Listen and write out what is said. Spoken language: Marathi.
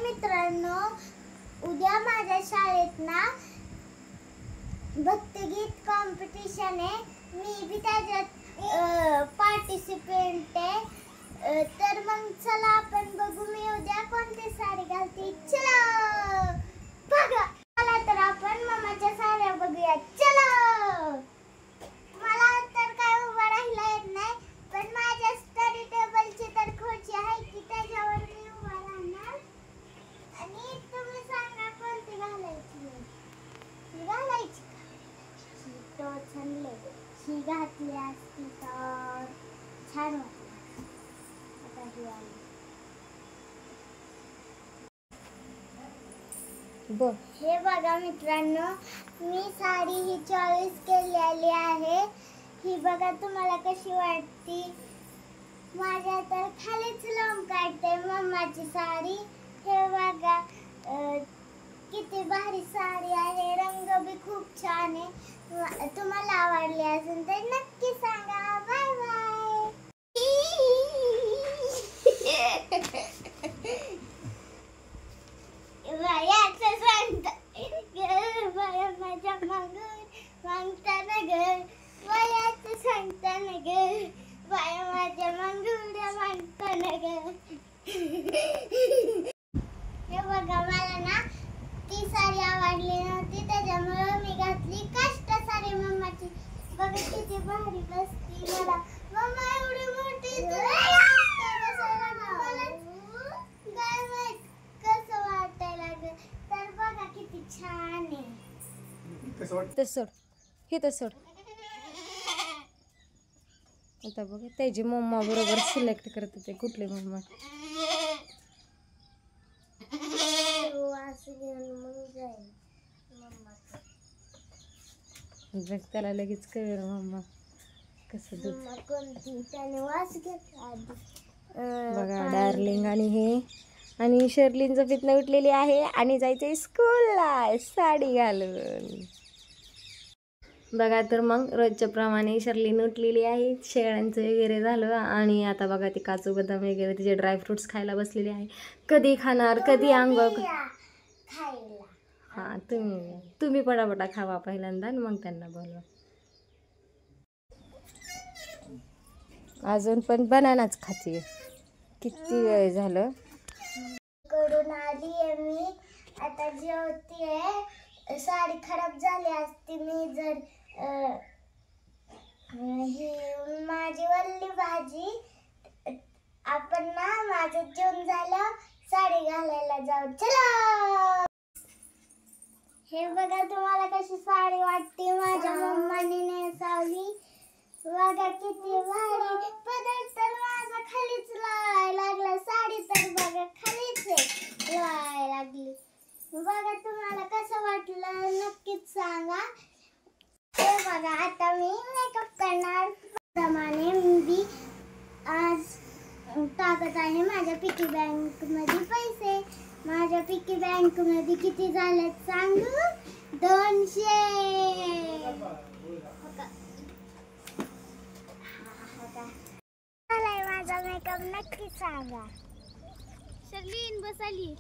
मित्रांनो, उद्या माझ्या शाळेत ना भक्तिगीत कॉम्पिटिशन आहे. मी बी त्याच्यात पार्टिसिपेंट आहे. तर मग चला आपण बघू मी उद्या कोणती साडी घालते. चलो बघा. चला तर आपण मम्माच्या साड्या बघूया. चलो. मला तर काय उभा राहिला येत नाही, पण माझ्या स्टडी टेबलची तर खुर्ची आहे की त्याच्यावर मी उभा राहणार. आणि तुम्ही सांगा कोणती घालायची. ही घालायची ही तो छानले ही घातली असती तर छान वाटलं. आता ही आली बघ. हे बघा मित्रांनो, मी साडी ही चॉईस केलेली आहे. ही बघा तुम्हाला कशी वाटती. माझ्या तर खालीच लोम काढते मम्माची साडी. हे बघा किती भारी साडी आहे. रंग बी खूप छान आहे. तुम्हाला आवडली असेल तर नक्की सांगा. Bye bye. वयाचं सांगता बाया माझ्या मागून मागताना ग. वयाचं सांगताना ग. बाया माझ्या मागून मागताना ग. हे बघा मला ना ती साडी आवडली नव्हती, त्याच्यामुळे मी घातली कष्ट साडी मम्माची. बघा किती भारी बसती मला. मम्मा एवढी मोठी काय माहित कसं वाटायला लागलं. तर बघा किती छान आहे. तर सोड हे तर सोड. आता बघ त्याची मम्मा बरोबर सिलेक्ट करत होते कुठले मम्मा. बघ त्याला लगेच कळलं मम्मा कसं दूध. त्याने वास घेतला आधी. बघा डार्लिंग आणि हे आणि शर्लिनचं पितनं उठलेली आहे आणि जायचंय स्कूलला साडी घालून. बघा तर मग रोजच्या प्रमाणे शर्लिन उठलेली आहे. शेळ्यांचं वगैरे झालं आणि आता बघा ती काजू बदाम वगैरे तिचे ड्रायफ्रुट्स खायला बसलेली आहे. कधी खाणार कधी अंघोळ. खायला. हां तुम्ही पटापटा खावा पहिल्यांदा आणि मग त्यांना बोलवा. अजून पण बनानाच खाते. किती वेळ झालं कडून आली आहे मी. आता जेवतीये. साडी खराब झाली असती मी जर ही माझी वल्ली भाजी. आपण ना माझं जेवण झालं साडी घालायला जाऊ. चला. हे बघा तुम्हाला कशी साडी वाटते. माझ्या मम्माने नेसावली. बघा किती भारी. पदर तर माझा खालीच लावायला लागला. साडी तर बघा खालीच आहे लावायला लागली. बघा तुम्हाला कसं वाटलं नक्कीच सांगा. हे बघा आता मी मेकअप करणार. प्रमाणे मी आज टाकत आहे माझ्या पिकी बँक मध्ये पैसे. माझ्या पिकी बँक मध्ये किती झालेत सांगू. 200. माझा मेकअप नक्की सांगा. शर्लिन बसाली.